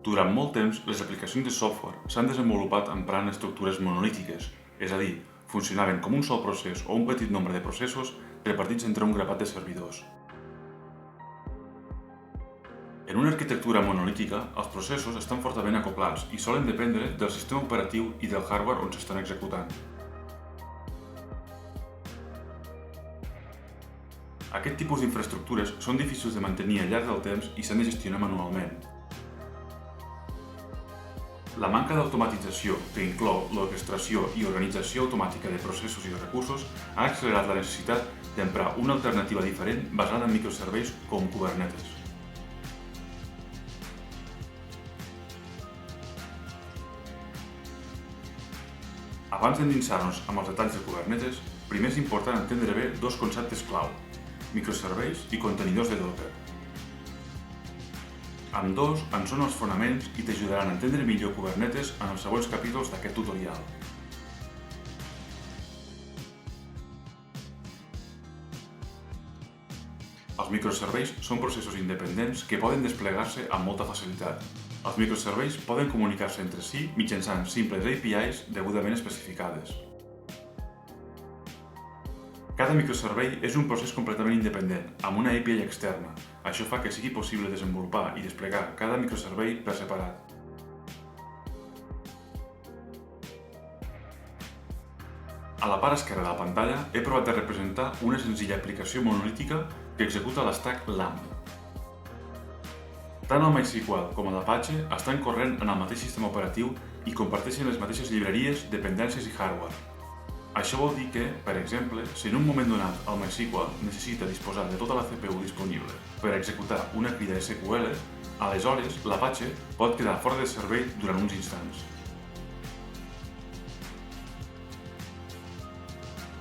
Durant molt temps, les aplicacions de software s'han desenvolupat emprant estructures monolítiques, és a dir, funcionaven com un sol procés o un petit nombre de processos repartits entre un grapat de servidors. En una arquitectura monolítica, els processos estan fortament acoplats i solen dependre del sistema operatiu i del hardware on s'estan executant. Aquest tipus d'infraestructures són difícils de mantenir al llarg del temps i s'han de gestionar manualment. La manca d'automatització, que inclou l'orquestració i organització automàtica de processos i de recursos, ha accelerat la necessitat d'emprar una alternativa diferent basada en microserveis com Kubernetes. Abans d'endinsar-nos amb els detalls de Kubernetes, primer és important entendre bé dos conceptes clau: microserveis i contenidors de Docker. Ambdós en són els fonaments i t'ajudaran a entendre millor Kubernetes en els següents capítols d'aquest tutorial. Els microserveis són processos independents que poden desplegar-se amb molta facilitat. Els microserveis poden comunicar-se entre si mitjançant simples APIs degudament especificades. Cada microservei és un procés completament independent, amb una API externa. Això fa que sigui possible desenvolupar i desplegar cada microservei per separat. A la part esquerra de la pantalla he provat de representar una senzilla aplicació monolítica que executa l'estack LAMP. Tant el MySQL com l'Apache estan corrent en el mateix sistema operatiu i comparteixen les mateixes llibreries, dependències i hardware. Això vol dir que, per exemple, si en un moment donat el MySQL necessita disposar de tota la CPU disponible per executar una crida SQL, aleshores l'Apache pot quedar fora de servei durant uns instants.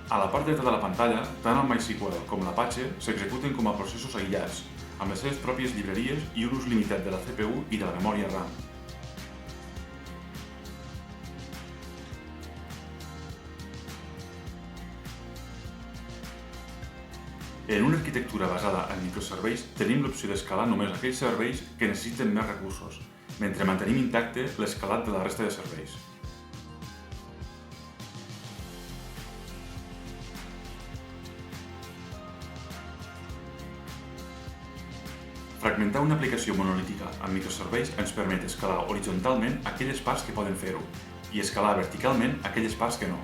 A la part dreta de la pantalla, tant el MySQL com l'Apache s'executen com a processos aïllats, amb les seves pròpies llibreries i un ús limitat de la CPU i de la memòria RAM. En una arquitectura basada en microserveis tenim l'opció d'escalar només aquells serveis que necessiten més recursos, mentre mantenim intacte l'escalat de la resta de serveis. Fragmentar una aplicació monolítica amb microserveis ens permet escalar horitzontalment aquelles parts que poden fer-ho i escalar verticalment aquelles parts que no.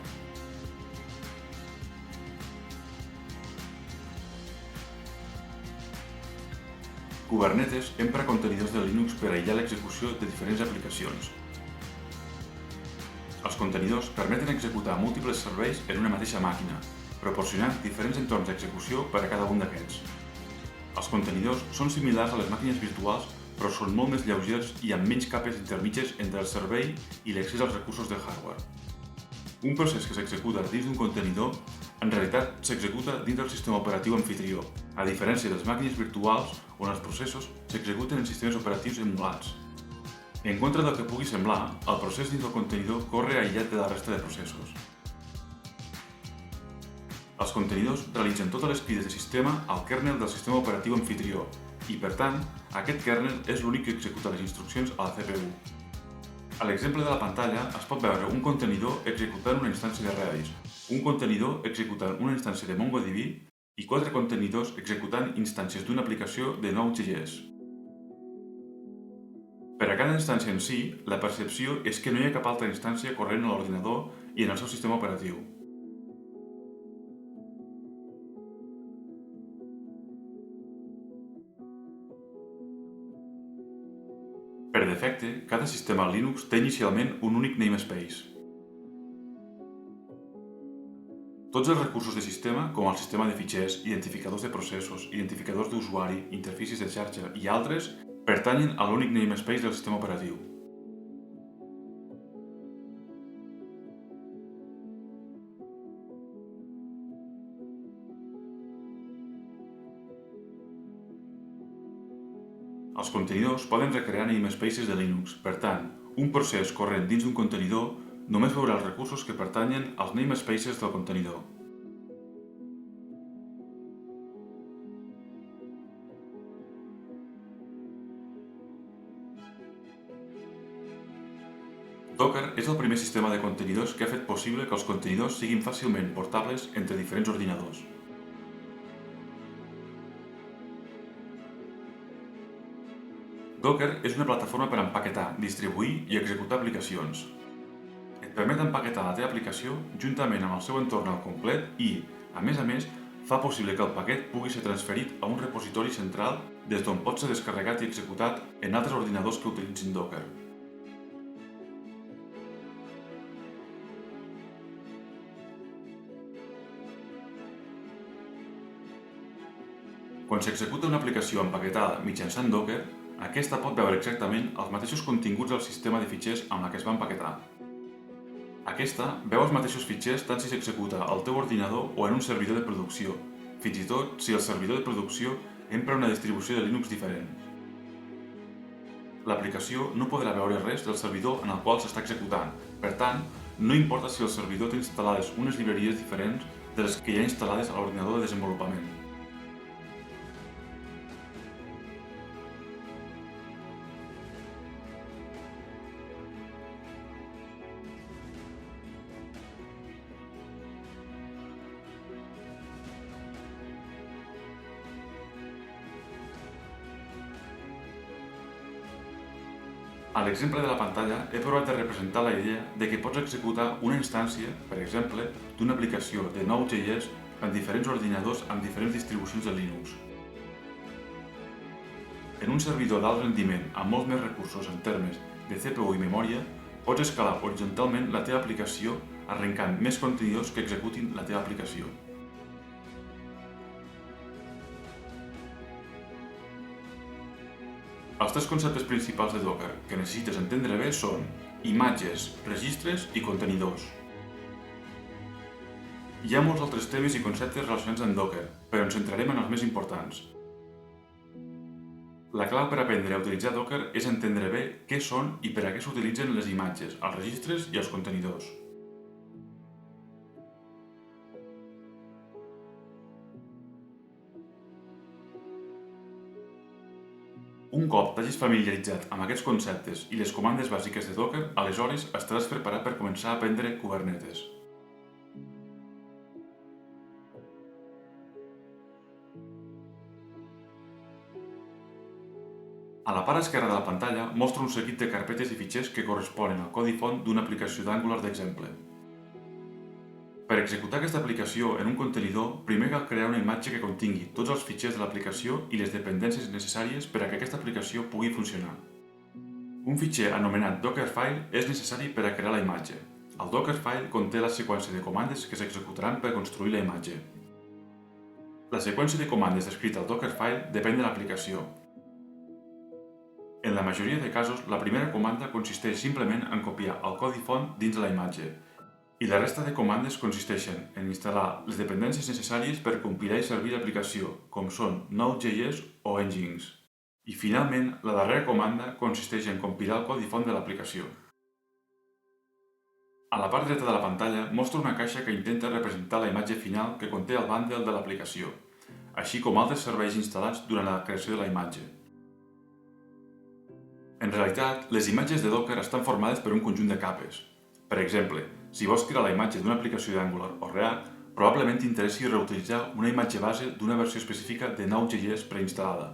Kubernetes empra contenidors de Linux per aïllar l'execució de diferents aplicacions. Els contenidors permeten executar múltiples serveis en una mateixa màquina, proporcionant diferents entorns d'execució per a cada un d'aquests. Els contenidors són similars a les màquines virtuals, però són molt més lleugers i amb menys capes intermitges entre el servei i l'accés als recursos del hardware. Un procés que s'executa dins d'un contenidor en realitat s'executa dins del sistema operatiu amfitrió, a diferència de les màquines virtuals on els processos s'executen en sistemes operatius emulats. En contra del que pugui semblar, el procés dins del contenidor corre aïllat de la resta de processos. Els contenidors realitzen totes les crides de sistema al kernel del sistema operatiu amfitrió i, per tant, aquest kernel és l'únic que executa les instruccions a la CPU. A l'exemple de la pantalla es pot veure un contenidor executant una instància de Redis, un contenidor executant una instància de MongoDB i 4 contenidors executant instàncies d'una aplicació de Node.js. Per a cada instància en si, la percepció és que no hi ha cap altra instància corrent a l'ordinador i en el seu sistema operatiu. Per defecte, cada sistema Linux té inicialment un únic namespace. Tots els recursos de sistema, com el sistema de fitxers, identificadors de processos, identificadors d'usuari, interfícies de xarxa i altres, pertanyen a l'únic namespace del sistema operatiu. Els contenidors poden recrear namespaces de Linux. Per tant, un procés corrent dins d'un contenidor només veurà els recursos que pertanyen als namespaces del contenidor. Docker és el primer sistema de contenidors que ha fet possible que els contenidors siguin fàcilment portables entre diferents ordinadors. Docker és una plataforma per empaquetar, distribuir i executar aplicacions. Et permet empaquetar la teva aplicació juntament amb el seu entorn al complet i, a més, fa possible que el paquet pugui ser transferit a un repositori central des d'on pot ser descarregat i executat en altres ordinadors que utilitzin Docker. Quan s'executa una aplicació empaquetada mitjançant Docker, aquesta pot veure exactament els mateixos continguts del sistema de fitxers amb la que es va empaquetar. Aquesta veu els mateixos fitxers tant si s'executa al teu ordinador o en un servidor de producció, fins i tot si el servidor de producció empra una distribució de Linux diferent. L'aplicació no podrà veure res del servidor en el qual s'està executant, per tant, no importa si el servidor té instal·lades unes llibreries diferents de les que hi ha instal·lades a l'ordinador de desenvolupament. A l'exemple de la pantalla he provat de representar la idea de que pots executar una instància, per exemple, d'una aplicació de Node.js en diferents ordinadors amb diferents distribucions de Linux. En un servidor d'alt rendiment amb molts més recursos en termes de CPU i memòria, pots escalar horitzontalment la teva aplicació arrencant més contenidors que executin la teva aplicació. Els tres conceptes principals de Docker que necessites entendre bé són imatges, registres i contenidors. Hi ha molts altres temes i conceptes relacionats amb Docker, però ens centrarem en els més importants. La clau per aprendre a utilitzar Docker és entendre bé què són i per a què s'utilitzen les imatges, els registres i els contenidors. Un cop t'hagis familiaritzat amb aquests conceptes i les comandes bàsiques de Docker, aleshores estaràs preparat per començar a aprendre Kubernetes. A la part esquerra de la pantalla mostra un seguit de carpetes i fitxers que corresponen al codi font d'una aplicació d'Angular d'exemple. Per executar aquesta aplicació en un contenidor, primer cal crear una imatge que contingui tots els fitxers de l'aplicació i les dependències necessàries per a que aquesta aplicació pugui funcionar. Un fitxer anomenat Dockerfile és necessari per a crear la imatge. El Dockerfile conté la seqüència de comandes que s'executaran per construir la imatge. La seqüència de comandes descrita al Dockerfile depèn de l'aplicació. En la majoria de casos, la primera comanda consisteix simplement en copiar el codi font dins de la imatge, i la resta de comandes consisteixen en instal·lar les dependències necessàries per compilar i servir l'aplicació, com són Node.js o Nginx. I finalment, la darrera comanda consisteix en compilar el codi font de l'aplicació. A la part dreta de la pantalla mostra una caixa que intenta representar la imatge final que conté el bundle de l'aplicació, així com altres serveis instal·lats durant la creació de la imatge. En realitat, les imatges de Docker estan formades per un conjunt de capes. Per exemple, si vols crear la imatge d'una aplicació d'Angular o React, probablement t'interessi reutilitzar una imatge base d'una versió específica de Node.js preinstal·lada.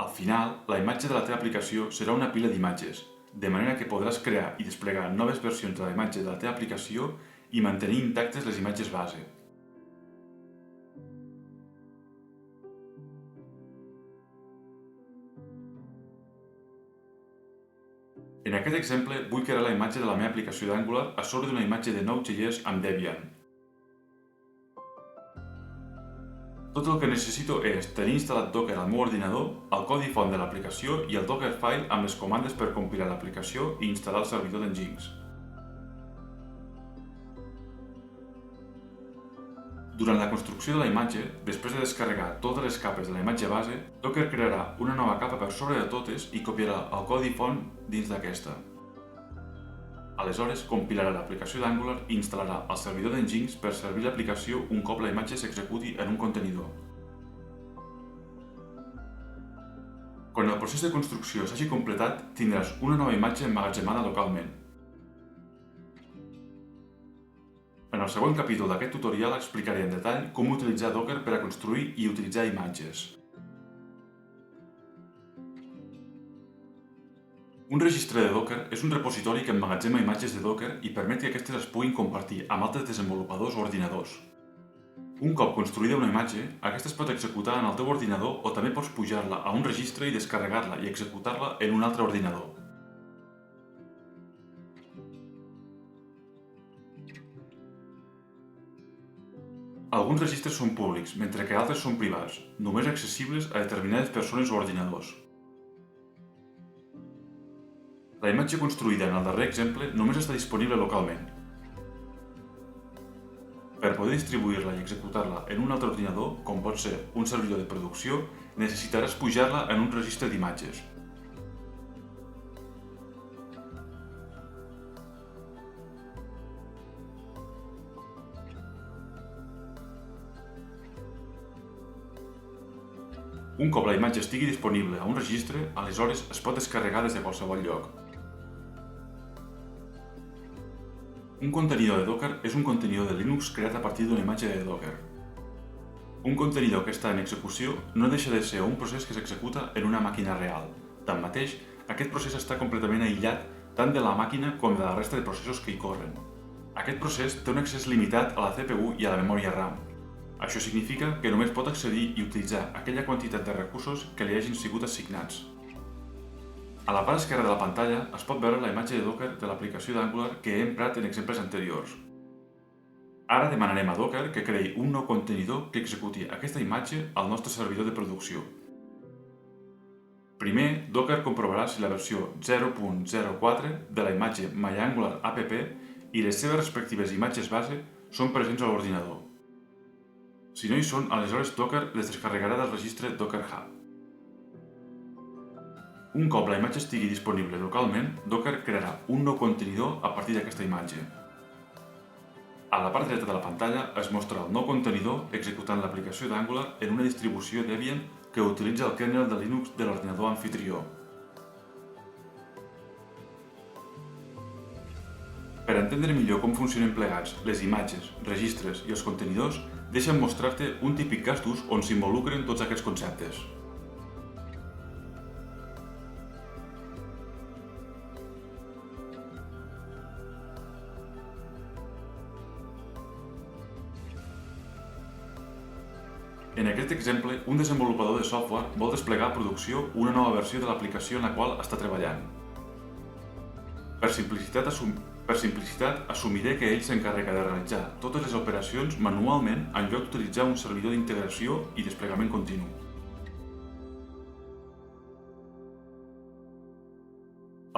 Al final, la imatge de la teva aplicació serà una pila d'imatges, de manera que podràs crear i desplegar noves versions de la imatge de la teva aplicació i mantenir intactes les imatges base. En aquest exemple, vull crear la imatge de la meva aplicació d'Angular a sobre d'una imatge de Node.js amb Debian. Tot el que necessito és tenir instal·lat Docker al meu ordinador, el codi font de l'aplicació i el Dockerfile amb les comandes per compilar l'aplicació i instal·lar el servidor d'Nginx. Durant la construcció de la imatge, després de descarregar totes les capes de la imatge base, Docker crearà una nova capa per sobre de totes i copiarà el codi font dins d'aquesta. Aleshores, compilarà l'aplicació d'Angular i instal·larà el servidor d'Nginx per servir l'aplicació un cop la imatge s'executi en un contenidor. Quan el procés de construcció s'hagi completat, tindràs una nova imatge emmagatzemada localment. En el següent capítol d'aquest tutorial explicaré en detall com utilitzar Docker per a construir i utilitzar imatges. Un registre de Docker és un repositori que emmagatzema imatges de Docker i permet que aquestes es puguin compartir amb altres desenvolupadors o ordinadors. Un cop construïda una imatge, aquesta es pot executar en el teu ordinador o també pots pujar-la a un registre i descarregar-la i executar-la en un altre ordinador. Alguns registres són públics, mentre que altres són privats, només accessibles a determinades persones o ordinadors. La imatge construïda en el darrer exemple només està disponible localment. Per poder distribuir-la i executar-la en un altre ordinador, com pot ser un servidor de producció, necessitaràs pujar-la en un registre d'imatges. Un cop la imatge estigui disponible a un registre, aleshores es pot descarregar des de qualsevol lloc. Un contenidor de Docker és un contenidor de Linux creat a partir d'una imatge de Docker. Un contenidor que està en execució no deixa de ser un procés que s'executa en una màquina real. Tanmateix, aquest procés està completament aïllat tant de la màquina com de la resta de processos que hi corren. Aquest procés té un accés limitat a la CPU i a la memòria RAM. Això significa que només pot accedir i utilitzar aquella quantitat de recursos que li hagin sigut assignats. A la part esquerra de la pantalla es pot veure la imatge de Docker de l'aplicació d'Angular que he emprat en exemples anteriors. Ara demanarem a Docker que creï un nou contenidor que executi aquesta imatge al nostre servidor de producció. Primer, Docker comprovarà si la versió 0.04 de la imatge MyAngular app i les seves respectives imatges base són presents a l'ordinador. Si no hi són, aleshores Docker les descarregarà del registre Docker Hub. Un cop la imatge estigui disponible localment, Docker crearà un nou contenidor a partir d'aquesta imatge. A la part dreta de la pantalla es mostra el nou contenidor executant l'aplicació d'Angular en una distribució Debian que utilitza el kernel de Linux de l'ordinador amfitrió. Per entendre millor com funcionen plegats les imatges, registres i els contenidors, deixa'm mostrar-te un típic cas d'ús on s'involucren tots aquests conceptes. En aquest exemple, un desenvolupador de software vol desplegar a producció una nova versió de l'aplicació en la qual està treballant. Per simplicitat, assumiré que ell s'encarrega de realitzar totes les operacions manualment en lloc d'utilitzar un servidor d'integració i desplegament continu.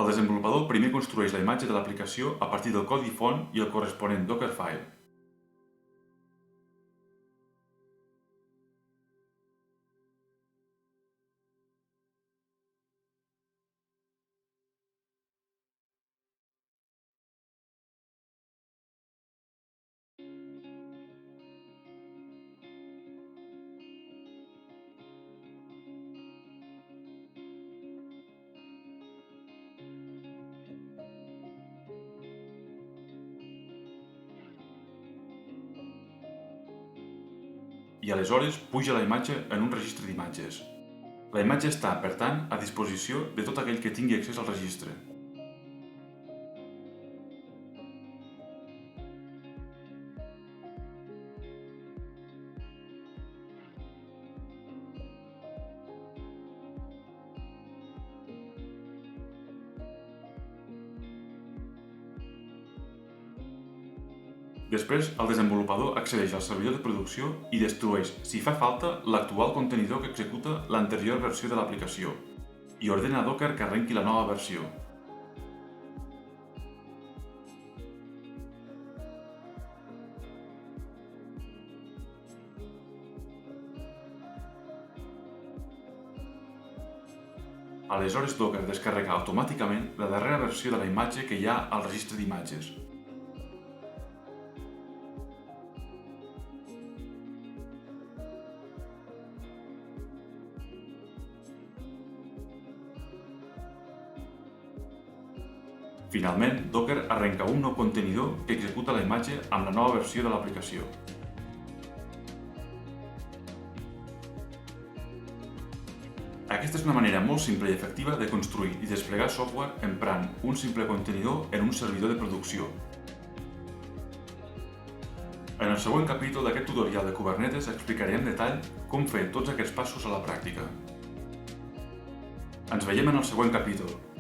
El desenvolupador primer construeix la imatge de l'aplicació a partir del codi font i el corresponent Dockerfile. I aleshores puja la imatge en un registre d'imatges. La imatge està, per tant, a disposició de tot aquell que tingui accés al registre. Després, el desenvolupador accedeix al servidor de producció i destrueix, si fa falta, l'actual contenidor que executa l'anterior versió de l'aplicació i ordena a Docker que arrenqui la nova versió. Aleshores Docker descarrega automàticament la darrera versió de la imatge que hi ha al registre d'imatges. Finalment, Docker arrenca un nou contenidor que executa la imatge amb la nova versió de l'aplicació. Aquesta és una manera molt simple i efectiva de construir i desplegar software emprant un simple contenidor en un servidor de producció. En el següent capítol d'aquest tutorial de Kubernetes explicaré en detall com fer tots aquests passos a la pràctica. Ens veiem en el següent capítol.